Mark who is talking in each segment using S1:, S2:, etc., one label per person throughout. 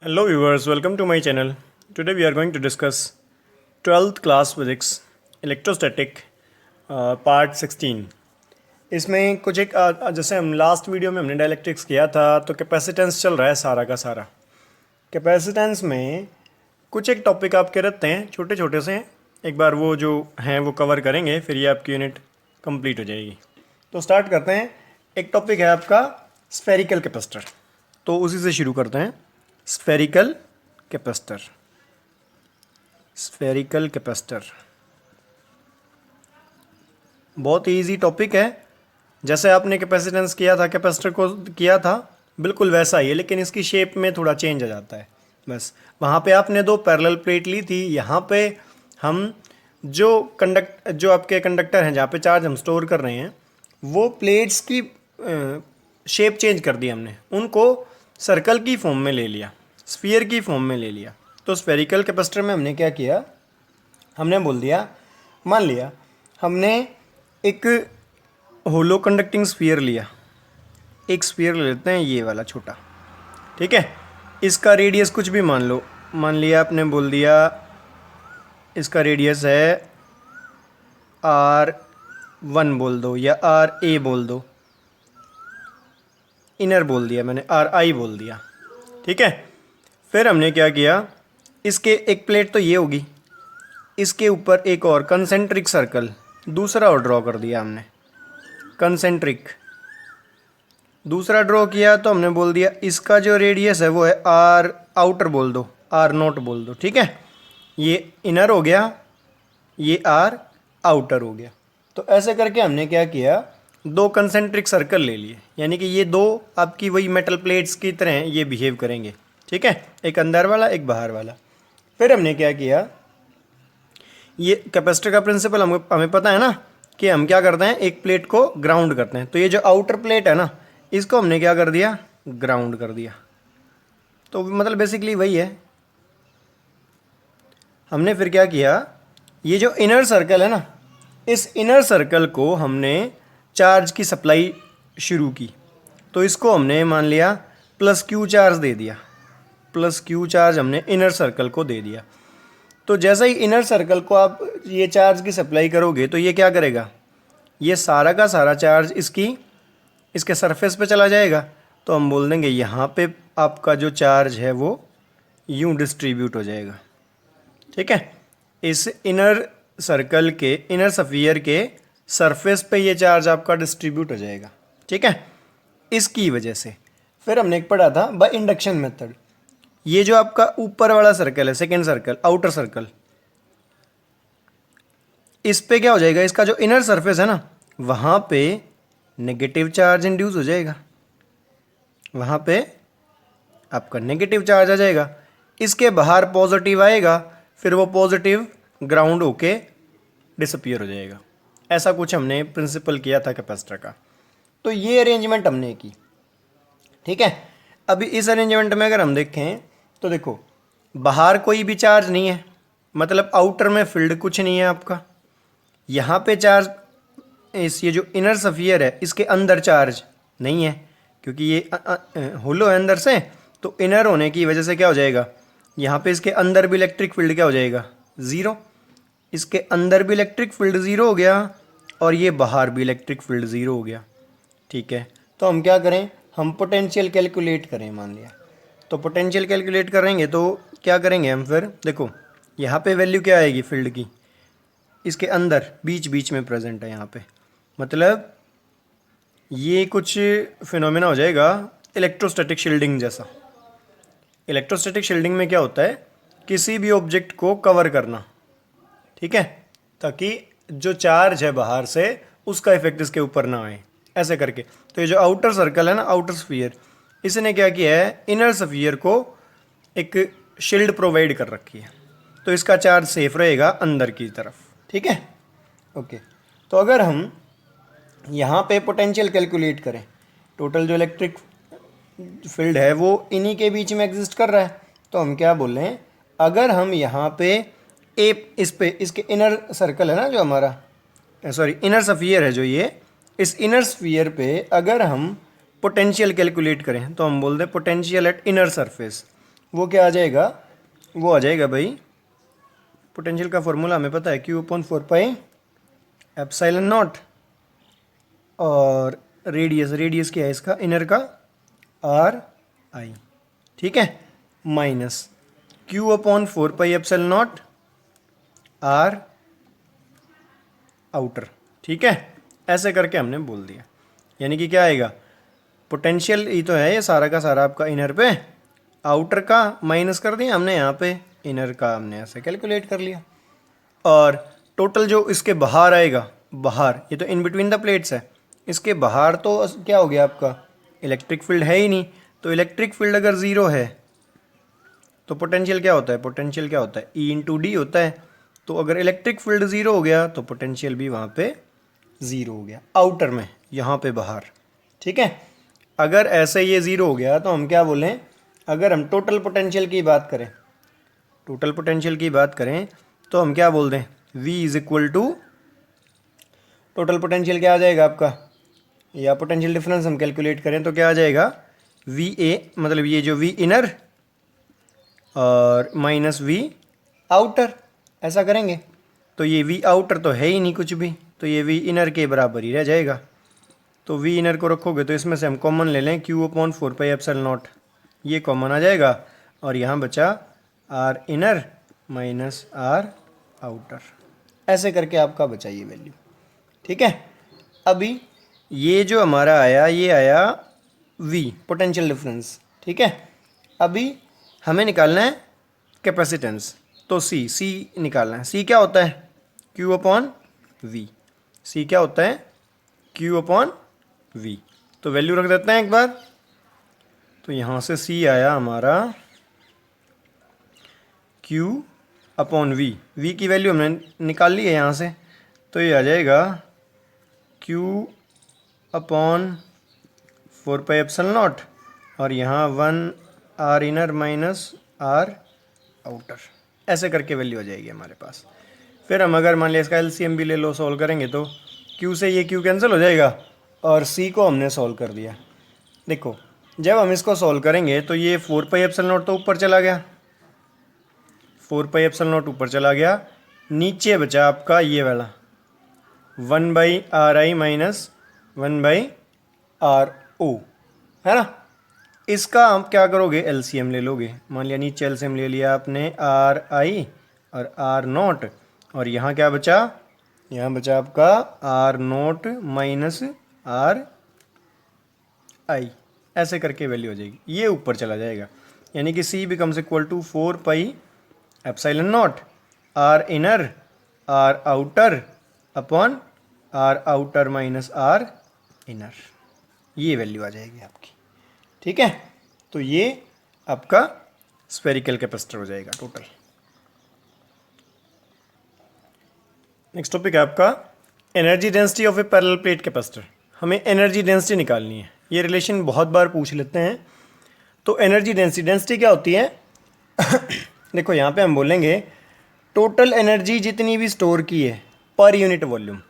S1: Hello viewers, welcome to my channel. Today we are going to discuss 12th class physics electrostatic part 16. इसमें कुछ एक जैसे हम last video में हमने डायलेक्ट्रिक्स किया था तो कैपेसिटेंस चल रहा है सारा का सारा। कैपेसिटेंस में कुछ एक टॉपिक आपके रहते हैं छोटे छोटे से, एक बार वो जो हैं वो कवर करेंगे, फिर ये आपकी यूनिट कंप्लीट हो जाएगी। तो स्टार्ट करते हैं। एक टॉपिक है आपका स्फेरिकल कैपेसिटर, तो उसी से शुरू करते हैं। स्फेरिकल कैपेसिटर, स्फेरिकल कैपेसिटर बहुत इजी टॉपिक है। जैसे आपने कैपेसिटेंस किया था, कैपेसिटर को किया था, बिल्कुल वैसा ही है, लेकिन इसकी शेप में थोड़ा चेंज आ जाता है बस। वहाँ पे आपने दो पैरेलल प्लेट ली थी, यहाँ पे हम जो आपके कंडक्टर हैं, जहाँ पे चार्ज हम स्टोर कर रहे हैं, वो प्लेट्स की शेप चेंज कर दी हमने, उनको सर्कल की फॉर्म में ले लिया, स्फीयर की फॉर्म में ले लिया। तो स्फेरिकल कैपेसिटर में हमने क्या किया, हमने बोल दिया, मान लिया हमने एक होलो कंडक्टिंग स्फीयर लिया, एक स्फीयर ले लेते हैं ये वाला छोटा, ठीक है। इसका रेडियस कुछ भी मान लो, मान लिया आपने बोल दिया इसका रेडियस है R1 बोल दो या RA बोल दो, इनर बोल दिया मैंने, RI बोल दिया, ठीक है। फिर हमने क्या किया, इसके एक प्लेट तो ये होगी, इसके ऊपर एक और कंसेंट्रिक सर्कल दूसरा और ड्रॉ कर दिया हमने, कंसेंट्रिक दूसरा ड्रॉ किया। तो हमने बोल दिया इसका जो रेडियस है वो है R आउटर बोल दो, R0 बोल दो, ठीक है। ये इनर हो गया, ये R आउटर हो गया। तो ऐसे करके हमने क्या किया, दो कंसेंट्रिक सर्कल ले लिए, यानी कि ये दो आपकी वही मेटल प्लेट्स की तरह ये बिहेव करेंगे, ठीक है, एक अंदर वाला एक बाहर वाला। फिर हमने क्या किया, ये कैपेसिटर का प्रिंसिपल हमें पता है ना कि हम क्या करते हैं, एक प्लेट को ग्राउंड करते हैं। तो ये जो आउटर प्लेट है ना, इसको हमने क्या कर दिया, ग्राउंड कर दिया। तो मतलब बेसिकली वही है। हमने फिर क्या किया, ये जो इनर सर्कल है ना, इस इनर सर्कल को हमने चार्ज की सप्लाई शुरू की, तो इसको हमने मान लिया प्लस क्यू चार्ज दे दिया, प्लस क्यू चार्ज हमने इनर सर्कल को दे दिया। तो जैसे ही इनर सर्कल को आप ये चार्ज की सप्लाई करोगे तो ये क्या करेगा, ये सारा का सारा चार्ज इसके सरफेस पे चला जाएगा। तो हम बोल देंगे यहाँ पे आपका जो चार्ज है वो यूँ डिस्ट्रीब्यूट हो जाएगा, ठीक है। इस इनर सर्कल के, इनर स्फीयर के सरफेस पे ये चार्ज आपका डिस्ट्रीब्यूट हो जाएगा, ठीक है। इसकी वजह से फिर हमने एक पढ़ा था बाय इंडक्शन मेथड, ये जो आपका ऊपर वाला सर्कल है, सेकेंड सर्कल, आउटर सर्कल, इस पे क्या हो जाएगा, इसका जो इनर सरफेस है ना, वहाँ पे नेगेटिव चार्ज इंड्यूस हो जाएगा, वहाँ पे आपका नेगेटिव चार्ज आ जाएगा। इसके बाहर पॉजिटिव आएगा, फिर वो पॉजिटिव ग्राउंड होके डिसअपीयर हो जाएगा। ऐसा कुछ हमने प्रिंसिपल किया था कैपेसिटर का। तो ये अरेंजमेंट हमने की, ठीक है। अभी इस अरेंजमेंट में अगर हम देखें तो देखो, बाहर कोई भी चार्ज नहीं है, मतलब आउटर में फील्ड कुछ नहीं है आपका। यहाँ पे चार्ज, ये जो इनर स्फीयर है इसके अंदर चार्ज नहीं है, क्योंकि ये होलो है अंदर से, तो इनर होने की वजह से क्या हो जाएगा, यहाँ पे इसके अंदर भी इलेक्ट्रिक फील्ड क्या हो जाएगा, ज़ीरो। इसके अंदर भी इलेक्ट्रिक फील्ड ज़ीरो हो गया और ये बाहर भी इलेक्ट्रिक फील्ड ज़ीरो हो गया, ठीक है। तो हम क्या करें, हम पोटेंशियल कैलकुलेट करें, मान लिया। तो पोटेंशियल कैलकुलेट करेंगे तो क्या करेंगे हम, फिर देखो यहाँ पे वैल्यू क्या आएगी फील्ड की, इसके अंदर बीच बीच में प्रेजेंट है यहाँ पे, मतलब ये कुछ फिनोमेना हो जाएगा इलेक्ट्रोस्टैटिक शील्डिंग जैसा। इलेक्ट्रोस्टैटिक शील्डिंग में क्या होता है, किसी भी ऑब्जेक्ट को कवर करना, ठीक है, ताकि जो चार्ज है बाहर से उसका इफेक्ट इसके ऊपर ना आए, ऐसे करके। तो ये जो आउटर सर्कल है ना, आउटर स्फीयर, इसने क्या किया है, इनर स्फीयर को एक शील्ड प्रोवाइड कर रखी है, तो इसका चार्ज सेफ रहेगा अंदर की तरफ, ठीक है, ओके। तो अगर हम यहाँ पे पोटेंशियल कैलकुलेट करें, टोटल जो इलेक्ट्रिक फील्ड है वो इन्हीं के बीच में एग्जिस्ट कर रहा है, तो हम क्या बोल रहे हैं, अगर हम यहाँ पे इस पे इसके इनर सर्कल है ना जो हमारा, सॉरी इनर स्फीयर है जो ये, इस इनर स्फीयर पे अगर हम पोटेंशियल कैलकुलेट करें तो हम बोल दें पोटेंशियल एट इनर सरफेस। वो क्या आ जाएगा, वो आ जाएगा भाई, पोटेंशियल का फॉर्मूला हमें पता है, Q upon 4 pi epsilon not, और रेडियस, रेडियस क्या है इसका, इनर का RI, ठीक है, minus Q upon 4 pi epsilon naught R outer, ठीक है। ऐसे करके हमने बोल दिया, यानी कि क्या आएगा, पोटेंशियल ही तो है ये सारा का सारा आपका इनर पे, आउटर का माइनस कर दिया हमने यहाँ पे, इनर का हमने ऐसे कैलकुलेट कर लिया, और टोटल जो इसके बाहर आएगा, बाहर ये तो इन बिटवीन द प्लेट्स है, इसके बाहर तो क्या हो गया आपका, इलेक्ट्रिक फील्ड है ही नहीं, तो इलेक्ट्रिक फील्ड अगर ज़ीरो है तो पोटेंशियल क्या होता है, पोटेंशियल क्या होता है, E/D होता है। तो अगर इलेक्ट्रिक फील्ड ज़ीरो हो गया तो पोटेंशियल भी वहाँ पे ज़ीरो हो गया, आउटर में, यहाँ पे बाहर, ठीक है। अगर ऐसे ये ज़ीरो हो गया तो हम क्या बोलें, अगर हम टोटल पोटेंशियल की बात करें, टोटल पोटेंशियल की बात करें तो हम क्या बोल दें, V is equal to, total potential क्या आ जाएगा आपका, या पोटेंशियल डिफरेंस हम कैलकुलेट करें तो क्या आ जाएगा, VA, मतलब ये जो V इनर और माइनस V आउटर, ऐसा करेंगे तो ये V आउटर तो है ही नहीं कुछ भी, तो ये V इनर के बराबर ही रह जाएगा। तो V इनर को रखोगे तो इसमें से हम कॉमन ले लें, Q upon 4 pi epsilon not, ये कॉमन आ जाएगा, और यहाँ बचा R inner minus R outer, ऐसे करके आपका बचा ये वैल्यू, ठीक है। अभी ये जो हमारा आया, ये आया V पोटेंशियल डिफरेंस, ठीक है। अभी हमें निकालना है कैपेसिटेंस, तो C निकालना है। C क्या होता है, Q अपॉन V, C क्या होता है, Q अपॉन V, तो वैल्यू रख देते हैं एक बार, तो यहाँ से C आया हमारा Q अपॉन V की वैल्यू हमने निकाल ली है यहाँ से, तो ये आ जाएगा Q upon 4 pi epsilon not, और यहाँ 1 R inner minus R outer, ऐसे करके वैल्यू आ जाएगी हमारे पास। फिर हम अगर मान लिया इसका LCM भी ले लो, सॉल्व करेंगे तो Q से ये Q कैंसिल हो जाएगा, और C को हमने सॉल्व कर दिया। देखो जब हम इसको सॉल्व करेंगे तो ये 4 पाई एप्सिलॉन नॉट तो ऊपर चला गया, 4 पाई एप्सिलॉन नॉट ऊपर चला गया, नीचे बचा आपका ये वाला 1/RI माइनस 1/RO, है ना। इसका हम क्या करोगे, LCM ले लोगे, मान लिया नीचे LCM ले लिया आपने RI और R0, और यहाँ क्या बचा, यहाँ बचा आपका R0 माइनस RI, ऐसे करके वैल्यू हो जाएगी, ये ऊपर चला जाएगा, यानी कि C becomes equal to 4 pi epsilon naught R inner R outer upon R outer minus R inner, ये वैल्यू आ जाएगी आपकी, ठीक है। तो ये आपका स्फेरिकल कैपेसिटर हो जाएगा टोटल। नेक्स्ट टॉपिक है आपका energy density of A parallel plate capacitor. हमें एनर्जी डेंसिटी निकालनी है, ये रिलेशन बहुत बार पूछ लेते हैं। तो एनर्जी डेंसिटी क्या होती है देखो यहाँ पे हम बोलेंगे टोटल एनर्जी जितनी भी स्टोर की है पर यूनिट वॉल्यूम,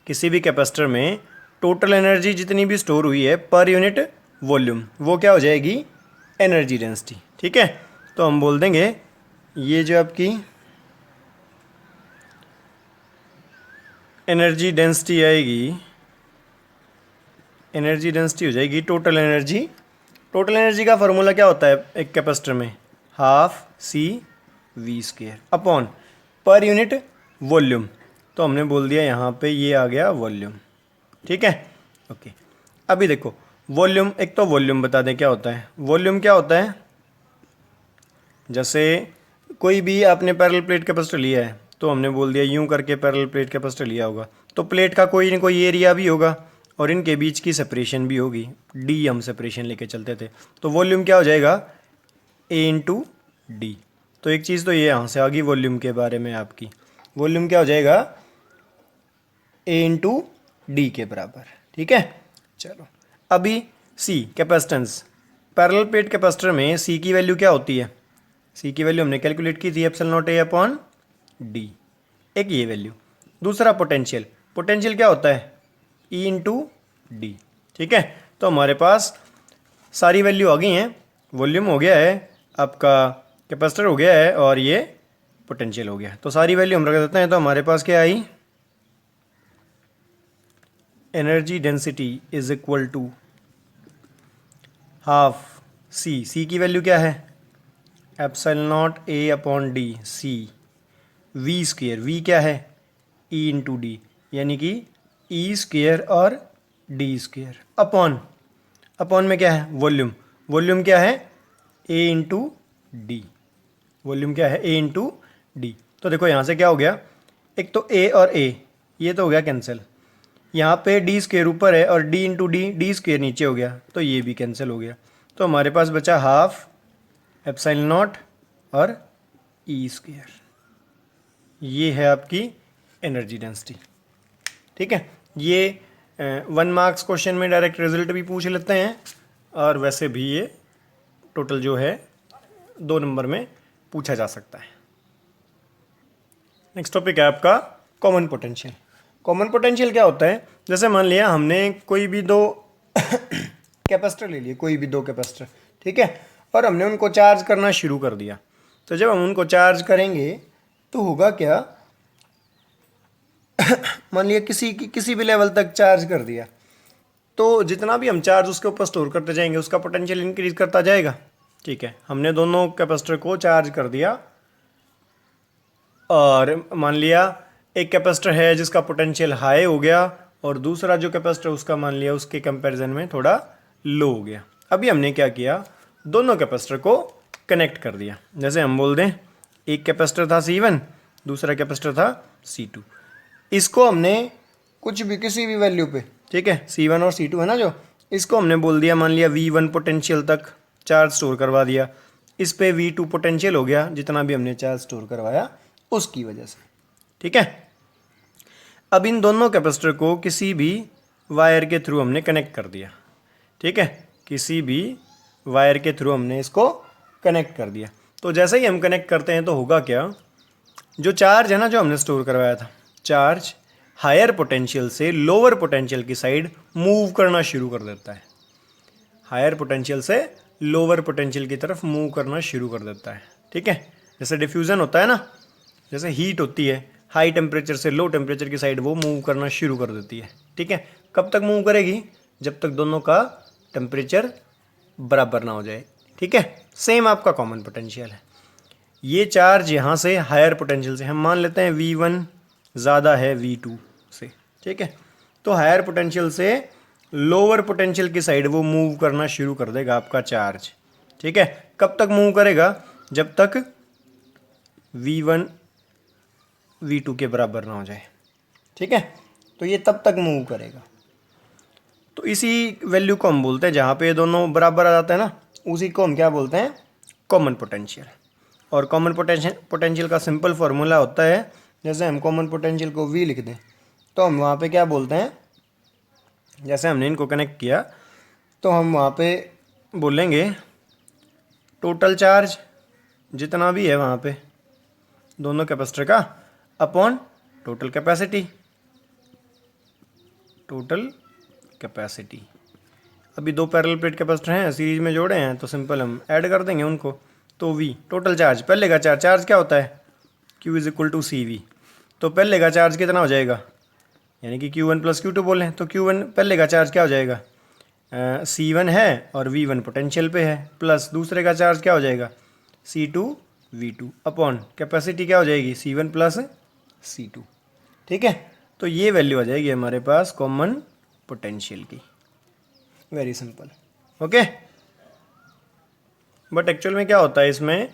S1: किसी भी कैपेसिटर में टोटल एनर्जी जितनी भी स्टोर हुई है पर यूनिट वॉल्यूम, वो क्या हो जाएगी, एनर्जी डेंसिटी, ठीक है। तो हम बोल देंगे ये जो आपकी एनर्जी डेंसिटी आएगी, एनर्जी डेंसिटी हो जाएगी टोटल एनर्जी। टोटल एनर्जी का फॉर्मूला क्या होता है एक कैपेसिटर में, half CV² upon per unit volume, तो हमने बोल दिया यहाँ पे ये आ गया वॉल्यूम, ठीक है, ओके। अभी देखो वॉल्यूम, एक तो वॉल्यूम बता दें क्या होता है। वॉल्यूम क्या होता है, जैसे कोई भी आपने पैरेलल प्लेट कैपेसिटर लिया है तो हमने बोल दिया यूं करके पैरेलल प्लेट कैपेसिटर लिया होगा, तो प्लेट का कोई ना कोई एरिया भी होगा और इनके बीच की सेपरेशन भी होगी, डी हम सेपरेशन लेके चलते थे। तो वॉल्यूम क्या हो जाएगा, A/D। तो एक चीज़ तो ये यहाँ से आ गई वॉल्यूम के बारे में आपकी, वॉल्यूम क्या हो जाएगा A/D के बराबर, ठीक है। चलो अभी C capacitance, parallel plate capacitor में C की वैल्यू क्या होती है, C की वैल्यू हमने कैलकुलेट की थी ε0A/D, एक ये वैल्यू। दूसरा पोटेंशियल, पोटेंशियल क्या होता है E/D, ठीक है। तो हमारे पास सारी वैल्यू आ गई हैं, वॉल्यूम हो गया है, आपका कैपेसिटर हो गया है और ये पोटेंशियल हो गया। तो सारी वैल्यू हम रख देते हैं। तो हमारे पास क्या आई, energy density is equal to half C की वैल्यू क्या है, epsilon naught A upon D C V square, V क्या है ई इंटू डी, यानी कि ई स्क्वेयर और डी स्क्वेयर अपॉन में क्या है वॉल्यूम, वॉल्यूम क्या है ए इंटू डी, वॉल्यूम क्या है ए इंटू डी। तो देखो यहाँ से क्या हो गया, एक तो ए और ए ये तो हो गया कैंसिल, यहाँ पे डी स्क्वेयर ऊपर है और D into D, D square नीचे हो गया, तो ये भी कैंसिल हो गया। तो हमारे पास बचा हाफ एप्सिलॉन नॉट और ई स्क्वेयर, ये है आपकी एनर्जी डेंसिटी। ठीक है, ये 1 मार्क्स क्वेश्चन में डायरेक्ट रिजल्ट भी पूछ लेते हैं और वैसे भी ये टोटल जो है 2 नंबर में पूछा जा सकता है। नेक्स्ट टॉपिक है आपका कॉमन पोटेंशियल। कॉमन पोटेंशियल क्या होता है, जैसे मान लिया हमने कोई भी 2 कैपेसिटर ले लिए, कोई भी 2 कैपेसिटर, ठीक है, और हमने उनको चार्ज करना शुरू कर दिया। तो जब हम उनको चार्ज करेंगे तो होगा क्या, मान लिया किसी भी लेवल तक चार्ज कर दिया, तो जितना भी हम चार्ज उसके ऊपर स्टोर करते जाएंगे उसका पोटेंशियल इंक्रीज करता जाएगा। ठीक है, हमने दोनों कैपेसिटर को चार्ज कर दिया और मान लिया एक कैपेसिटर है जिसका पोटेंशियल हाई हो गया और दूसरा जो कैपेसिटर उसका मान लिया उसके कंपैरिजन में थोड़ा लो हो गया। अभी हमने क्या किया, दोनों कैपेसिटर को कनेक्ट कर दिया। जैसे हम बोल दें एक कैपेसिटर था C1, दूसरा कैपेसिटर था C2, इसको हमने कुछ भी किसी भी वैल्यू पे, ठीक है, C1 और C2 है ना जो, इसको हमने बोल दिया मान लिया V1 पोटेंशियल तक चार्ज स्टोर करवा दिया, इस पे V2 पोटेंशियल हो गया जितना भी हमने चार्ज स्टोर करवाया उसकी वजह से। ठीक है, अब इन दोनों कैपेसिटर को किसी भी वायर के थ्रू हमने कनेक्ट कर दिया। ठीक है, किसी भी वायर के थ्रू हमने इसको कनेक्ट कर दिया। तो जैसे ही हम कनेक्ट करते हैं तो होगा क्या, जो चार्ज है ना जो हमने स्टोर करवाया था, चार्ज हायर पोटेंशियल से लोअर पोटेंशियल की साइड मूव करना शुरू कर देता है, हायर पोटेंशियल से लोअर पोटेंशियल की तरफ मूव करना शुरू कर देता है। ठीक है, जैसे डिफ्यूज़न होता है ना, जैसे हीट होती है, हाई टेम्परेचर से लो टेम्परेचर की साइड वो मूव करना शुरू कर देती है। ठीक है, कब तक मूव करेगी, जब तक दोनों का टेम्परेचर बराबर ना हो जाए। ठीक है, सेम आपका कॉमन पोटेंशियल है। ये चार्ज यहाँ से हायर पोटेंशियल से हम मान लेते हैं V1 ज़्यादा है V2 से। ठीक है, तो हायर पोटेंशियल से लोअर पोटेंशियल की साइड वो मूव करना शुरू कर देगा आपका चार्ज। ठीक है, कब तक मूव करेगा, जब तक V1 V2 के बराबर ना हो जाए। ठीक है, तो ये तब तक मूव करेगा। तो इसी वैल्यू को हम बोलते हैं, जहाँ पे ये दोनों बराबर आ जाते हैं ना, उसी को हम क्या बोलते हैं, कॉमन पोटेंशियल। और कॉमन पोटेंशियल का सिंपल फार्मूला होता है, जैसे हम कॉमन पोटेंशियल को V लिख दें तो हम वहाँ पे क्या बोलते हैं, जैसे हमने इनको कनेक्ट किया तो हम वहाँ पे बोलेंगे टोटल चार्ज जितना भी है वहाँ पे दोनों कैपेसिटर का upon total capacity, total capacity. अभी 2 पैरेलल प्लेट कैपेसिटर हैं, सीरीज में जोड़े हैं, तो सिंपल हम ऐड कर देंगे उनको। तो V टोटल चार्ज, पहले का चार्ज क्या होता है, Q is equal to CV। तो पहले का चार्ज कितना हो जाएगा, यानी कि Q1 प्लस Q2 बोलें तो Q1 पहले का चार्ज क्या हो जाएगा, C1 है और V1 पोटेंशियल पे है, प्लस दूसरे का चार्ज क्या हो जाएगा C2 V2 अपॉन कैपेसिटी क्या हो जाएगी C1 प्लस C2। ठीक है, तो ये वैल्यू आ जाएगी हमारे पास कॉमन पोटेंशियल की, very simple. Okay, but actual में क्या होता है इसमें,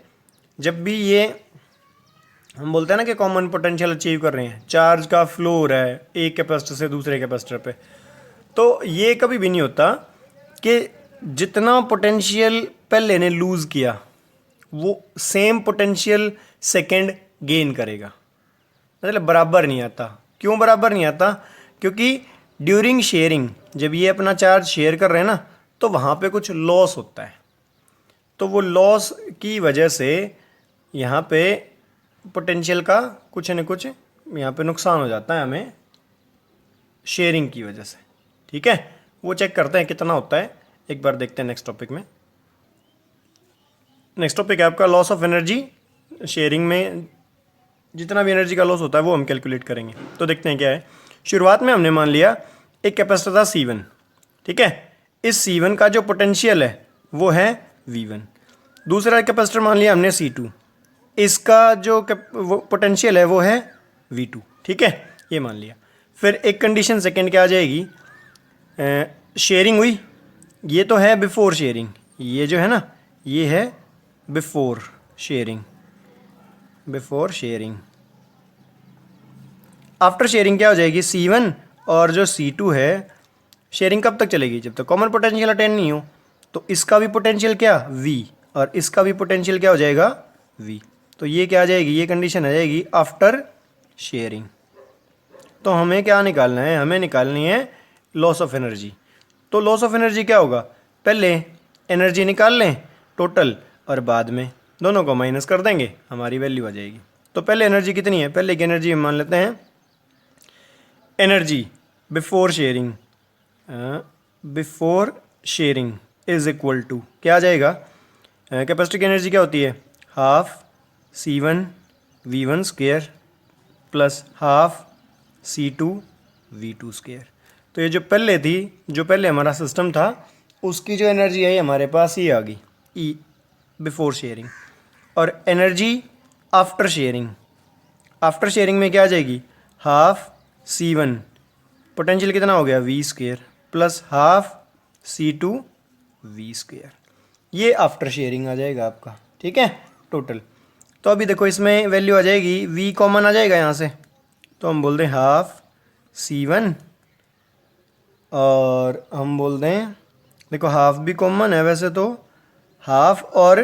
S1: जब भी ये हम बोलते हैं ना कि कॉमन पोटेंशियल अचीव कर रहे हैं, चार्ज का फ्लो हो रहा है एक कैपेसिटर से दूसरे कैपेसिटर पे, तो ये कभी भी नहीं होता कि जितना पोटेंशियल पहले ने लूज़ किया वो सेम पोटेंशियल सेकंड गेन करेगा, मतलब बराबर नहीं आता। क्यों बराबर नहीं आता, क्योंकि ड्यूरिंग शेयरिंग जब ये अपना चार्ज शेयर कर रहे हैं ना तो वहाँ पे कुछ लॉस होता है, तो वो लॉस की वजह से यहाँ पे पोटेंशियल का कुछ न कुछ यहाँ पे नुकसान हो जाता है हमें शेयरिंग की वजह से। ठीक है, वो चेक करते हैं कितना होता है, एक बार देखते हैं नेक्स्ट टॉपिक में। नेक्स्ट टॉपिक है आपका लॉस ऑफ एनर्जी। शेयरिंग में जितना भी एनर्जी का लॉस होता है वो हम कैलकुलेट करेंगे। तो देखते हैं क्या है। शुरुआत में हमने मान लिया एक कैपेसिटर था C1, ठीक है। इस C1 का जो पोटेंशियल है वो है V1। दूसरा कैपेसिटर मान लिया हमने C2, इसका जो पोटेंशियल है वो है V2, ठीक है, ये मान लिया। फिर एक कंडीशन सेकंड क्या आ जाएगी, शेयरिंग हुई, ये तो है बिफोर शेयरिंग, ये जो है ना ये है before sharing, before sharing. After sharing क्या हो जाएगी, C1 और जो C2 है, शेयरिंग कब तक चलेगी, जब तक कॉमन पोटेंशियल अटेन नहीं हो। तो इसका भी पोटेंशियल क्या V और इसका भी पोटेंशियल क्या हो जाएगा V। तो ये क्या आ जाएगी, ये कंडीशन आ जाएगी आफ्टर शेयरिंग। तो हमें क्या निकालना है, हमें निकालनी है लॉस ऑफ एनर्जी। तो लॉस ऑफ एनर्जी क्या होगा, पहले एनर्जी निकाल लें टोटल और बाद में दोनों को माइनस कर देंगे, हमारी वैल्यू आ जाएगी। तो पहले एनर्जी कितनी है, पहले की एनर्जी हम मान लेते हैं energy before sharing, before sharing is equal to क्या आ जाएगा, कैपेसिटर की एनर्जी क्या होती है, half C1 V1 square plus half C2 V2 square. तो ये जो पहले थी, जो पहले हमारा सिस्टम था, उसकी जो एनर्जी है हमारे पास ये आ गई ई बिफोर शेयरिंग। और energy after sharing, after sharing में क्या आ जाएगी, हाफ C1 पोटेंशियल कितना हो गया V square plus half C2 V square, ये आफ्टर शेयरिंग आ जाएगा आपका, ठीक है, टोटल। तो अभी देखो इसमें वैल्यू आ जाएगी, V कॉमन आ जाएगा यहाँ से, तो हम बोल दें हाफ C1 और हम बोल दें, देखो हाफ भी कॉमन है वैसे तो, हाफ और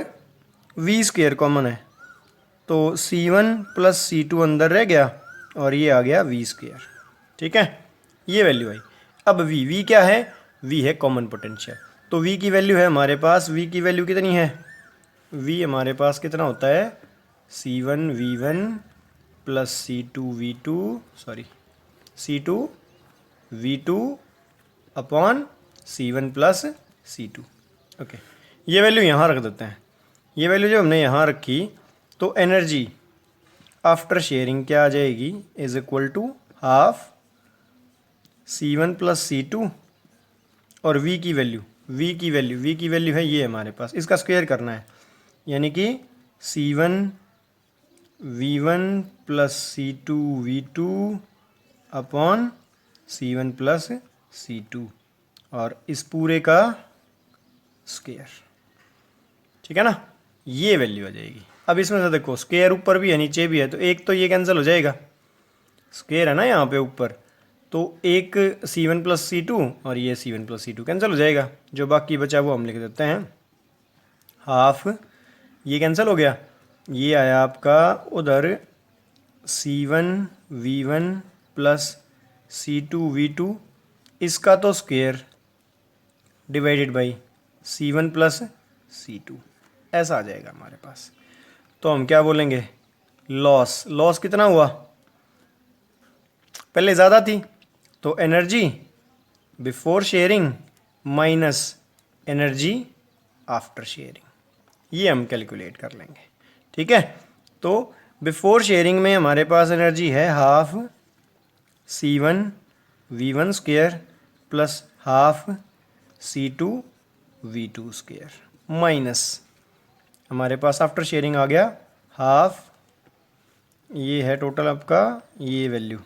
S1: V स्क्वायर कॉमन है, तो C1 प्लस C2 अंदर रह गया और ये आ गया V स्क्वायर, ठीक है, ये वैल्यू आई। अब V क्या है, V है कॉमन पोटेंशियल। तो V की वैल्यू है हमारे पास, V की वैल्यू कितनी है, V हमारे पास कितना होता है, C1 V1 plus C2 V2 sorry C2 V2 upon C1 plus C2। Okay, ये वैल्यू यहाँ रख देते हैं। ये वैल्यू जो हमने यहाँ रखी, तो एनर्जी आफ्टर शेयरिंग क्या आ जाएगी, is equal to half C1 plus C2 और V की वैल्यू, V की वैल्यू है ये हमारे पास, इसका स्क्वायर करना है, यानी कि C1 V1 plus C2 V2 upon C1 plus C2 और इस पूरे का स्क्वायर, ठीक है ना, ये वैल्यू आ जाएगी। अब इसमें से देखो स्क्वायर ऊपर भी है नीचे भी है, तो एक तो ये कैंसिल हो जाएगा, स्क्वायर है ना यहाँ पे ऊपर, तो एक C1 प्लस C2 और ये C1 प्लस C2 कैंसिल हो जाएगा, जो बाकी बचा वो हम लिख देते हैं हाफ, ये कैंसिल हो गया, ये आया आपका उधर C1 V1 plus C2 V2, इसका तो square divided by C1 plus C2, ऐसा आ जाएगा हमारे पास। तो हम क्या बोलेंगे, लॉस, लॉस कितना हुआ, पहले ज़्यादा थी, तो energy before sharing minus energy after sharing, ये हम कैलकुलेट कर लेंगे, ठीक है। तो बिफोर शेयरिंग में हमारे पास एनर्जी है half C1 V1 square plus half C2 V2 square minus हमारे पास आफ्टर शेयरिंग आ गया हाफ, ये है टोटल आपका ये value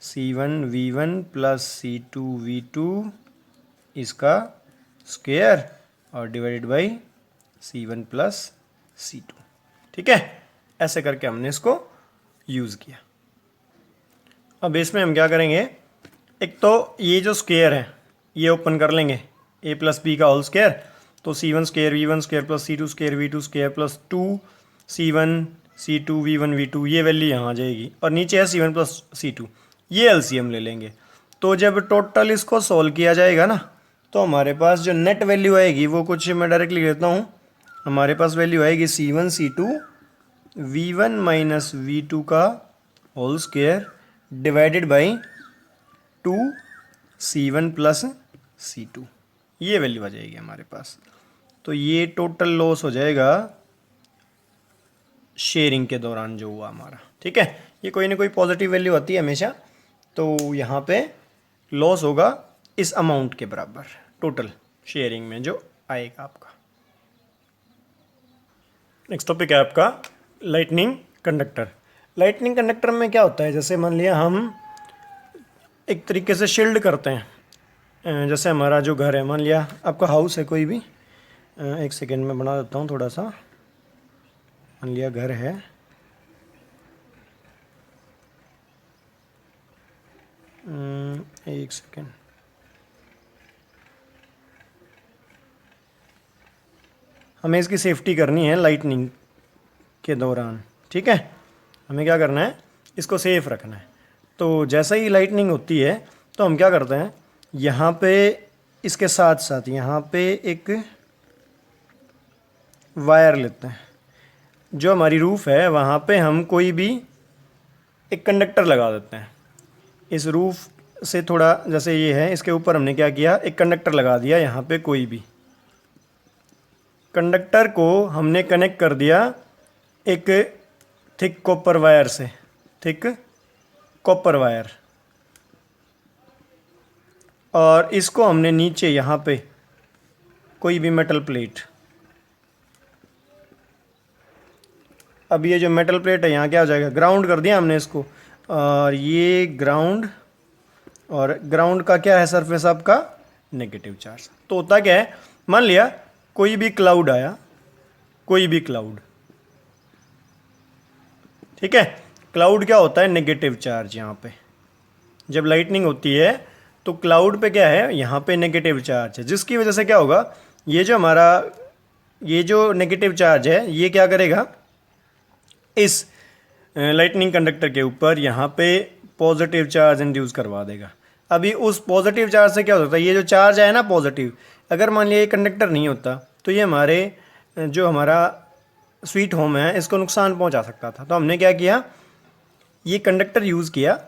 S1: C1 V1 plus C2 V2 इसका स्क्वायर और divided by C1 plus C2, ठीक है, ऐसे करके हमने इसको यूज़ किया। अब इसमें हम क्या करेंगे, एक तो ये जो स्क्वायर है ये ओपन कर लेंगे, a प्लस बी का होल स्क्वायर, तो C1 square V1 square plus C2 square V2 square plus 2 C1 C2 V1 V2, ये वैल्यू यहाँ आ जाएगी, और नीचे है C1 प्लस C2, ये एलसीएम ले लेंगे। तो जब टोटल इसको सॉल्व किया जाएगा ना, तो हमारे पास जो नेट वैल्यू आएगी वो कुछ मैं डायरेक्टली लेता हूँ, हमारे पास वैल्यू आएगी C1 C2 V1 minus V2 का whole square divided by 2 C1 plus C2, ये वैल्यू आ जाएगी हमारे पास। तो ये टोटल लॉस हो जाएगा शेयरिंग के दौरान जो हुआ हमारा, ठीक है। ये कोई ना कोई पॉजिटिव वैल्यू आती है हमेशा, तो यहाँ पे लॉस होगा इस अमाउंट के बराबर टोटल शेयरिंग में जो आएगा आपका। नेक्स्ट टॉपिक है आपका लाइटनिंग कंडक्टर। लाइटनिंग कंडक्टर में क्या होता है, जैसे मान लिया हम एक तरीके से शील्ड करते हैं, जैसे हमारा जो घर है, मान लिया आपका हाउस है कोई भी, एक सेकेंड में बना देता हूँ थोड़ा सा। मान लिया घर है, एक सेकेंड, हमें इसकी सेफ्टी करनी है लाइटनिंग के दौरान, ठीक है। हमें क्या करना है, इसको सेफ रखना है। तो जैसे ही लाइटनिंग होती है तो हम क्या करते हैं, यहाँ पे इसके साथ साथ यहाँ पे एक वायर लेते हैं। जो हमारी रूफ़ है वहाँ पे हम कोई भी एक कंडक्टर लगा देते हैं। इस रूफ़ से थोड़ा, जैसे ये है, इसके ऊपर हमने क्या किया, एक कंडक्टर लगा दिया। यहाँ पे कोई भी कंडक्टर को हमने कनेक्ट कर दिया एक थिक कॉपर वायर से, थिक कॉपर वायर, और इसको हमने नीचे यहाँ पे कोई भी मेटल प्लेट, अब ये जो मेटल प्लेट है यहाँ क्या हो जाएगा, ग्राउंड कर दिया हमने इसको, और ये ग्राउंड, और ग्राउंड का क्या है सरफेस आपका, नेगेटिव चार्ज। तो होता क्या है, मान लिया कोई भी क्लाउड आया, कोई भी क्लाउड, ठीक है। क्लाउड क्या होता है, नेगेटिव चार्ज। यहाँ पे जब लाइटनिंग होती है तो क्लाउड पे क्या है, यहाँ पे नेगेटिव चार्ज है, जिसकी वजह से क्या होगा, ये जो हमारा ये जो नेगेटिव चार्ज है ये क्या करेगा, इस लाइटनिंग कंडक्टर के ऊपर यहाँ पे पॉजिटिव चार्ज इंड्यूस करवा देगा। अभी उस पॉजिटिव चार्ज से क्या होता है, ये जो चार्ज है ना पॉजिटिव, अगर मान लिया ये कंडक्टर नहीं होता तो ये हमारे जो हमारा स्वीट होम है इसको नुकसान पहुंचा सकता था। तो हमने क्या किया, ये कंडक्टर यूज़ किया,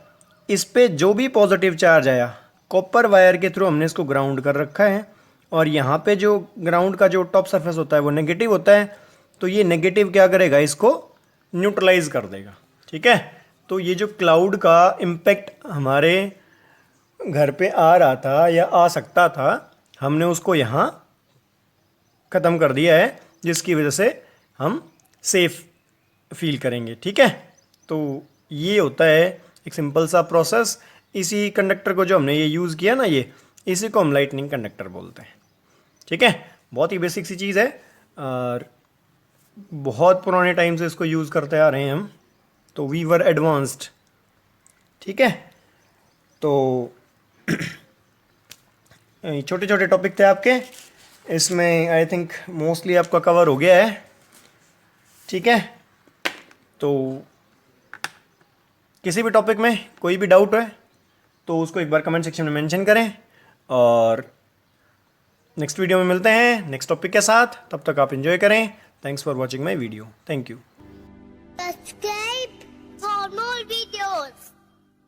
S1: इस पे जो भी पॉजिटिव चार्ज आया कॉपर वायर के थ्रू हमने इसको ग्राउंड कर रखा है, और यहाँ पे जो ग्राउंड का जो टॉप सरफेस होता है वो नेगेटिव होता है, तो ये नेगेटिव क्या करेगा, इसको न्यूट्रलाइज कर देगा, ठीक है। तो ये जो क्लाउड का इम्पैक्ट हमारे घर पे आ रहा था या आ सकता था, हमने उसको यहाँ ख़त्म कर दिया है, जिसकी वजह से हम सेफ फील करेंगे, ठीक है। तो ये होता है एक सिंपल सा प्रोसेस। इसी कंडक्टर को जो हमने ये यूज़ किया ना, ये इसी को हम लाइटनिंग कंडक्टर बोलते हैं, ठीक है। बहुत ही बेसिक सी चीज़ है, और बहुत पुराने टाइम से इसको यूज़ करते आ रहे हैं हम, तो वी वर एडवांस्ड, ठीक है। तो छोटे छोटे टॉपिक थे आपके, इसमें आई थिंक मोस्टली आपका कवर हो गया है, ठीक है। तो किसी भी टॉपिक में कोई भी डाउट है तो उसको एक बार कमेंट सेक्शन में मेंशन करें, और नेक्स्ट वीडियो में मिलते हैं नेक्स्ट टॉपिक के साथ। तब तक आप एंजॉय करें। Thanks for watching my video. Thank you.